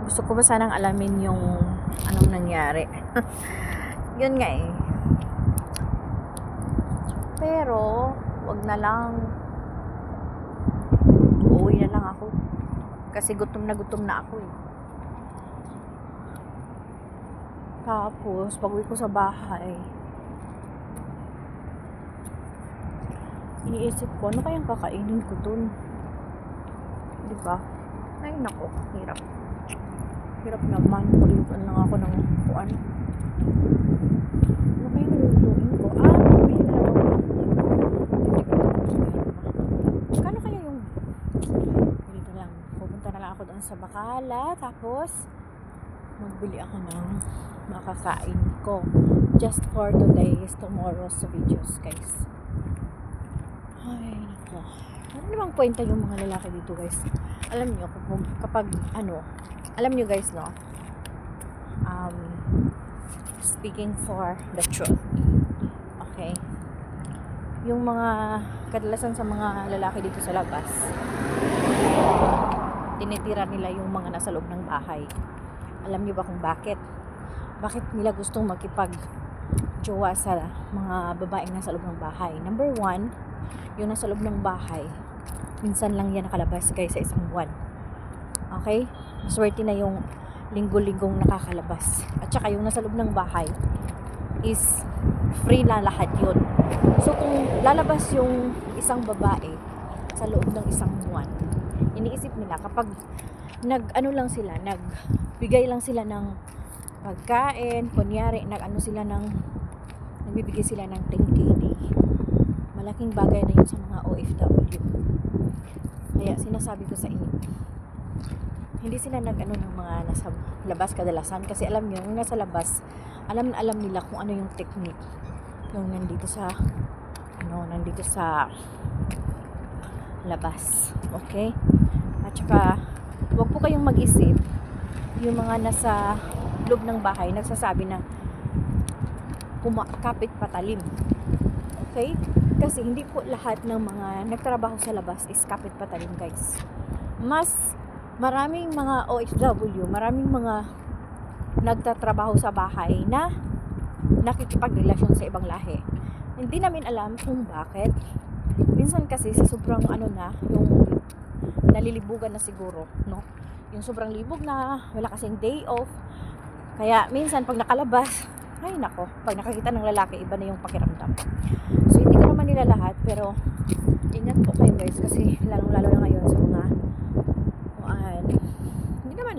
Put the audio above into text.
Gusto ko ba sanang alamin yung anong nangyari. Yun nga eh. Pero, wag na lang. Uuwi na lang ako. Kasi gutom na ako eh. Tapos, pag uwi ko sa bahay, iniisip ko, ano kayang kakainin ko dun? Diba? Ay, nako, hirap. Hirap naman. Paglutuan lang ako ng kuan. Ano kayang lulutuin ko? Bumili na lang ako. Kano kaya yung dito lang. Pupunta na lang ako doon sa Bacala. Tapos, magbili ako ng makakain ko. Just for today's, tomorrow's videos, guys. Ay, nako. Ano namang kwenta yung mga lalaki dito, guys? Alam nyo, kapag alam nyo guys, no? Speaking for the truth. Okay? Yung mga, kadalasan sa mga lalaki dito sa labas, tinitira nila yung mga nasa loob ng bahay. Alam nyo ba kung bakit? Bakit nila gustong makipag-jowa sa mga babaeng nasa loob ng bahay? Number one, yung nasa loob ng bahay, minsan lang yan nakalabas guys sa isang buwan. Okay? Maswerte na yung linggo-linggong nakakalabas. At saka yung nasa loob ng bahay is free na lahat yun. So kung lalabas yung isang babae sa loob ng isang buwan, iniisip nila kapag nagbigay lang sila ng pagkain, kunyari nagbibigay sila ng 10KD, malaking bagay na yun sa mga OFW. Kaya sinasabi ko sa inyo, hindi sila ng mga nasa labas kadalasan, kasi alam nyo, yung nasa labas, alam nila kung ano yung technique yung nandito sa labas. Okay? At saka wag po kayong mag-isip yung mga nasa loob ng bahay nagsasabi na kapit patalim. Okay? Kasi hindi po lahat ng mga nagtrabaho sa labas is kapit patalim, guys. Maraming mga OFW, maraming mga nagtatrabaho sa bahay na nakikipagrelasyon sa ibang lahi. Hindi namin alam kung bakit. Minsan kasi sa sobrang yung nalilibugan na siguro, no? Yung sobrang libog na, wala kasing day off. Kaya minsan pag nakalabas, ay nako, pag nakakita ng lalaki, iba na yung pakiramdam. So hindi ko naman nila lahat, pero ingat po kayo guys, kasi lalong lalo na ngayon sa mga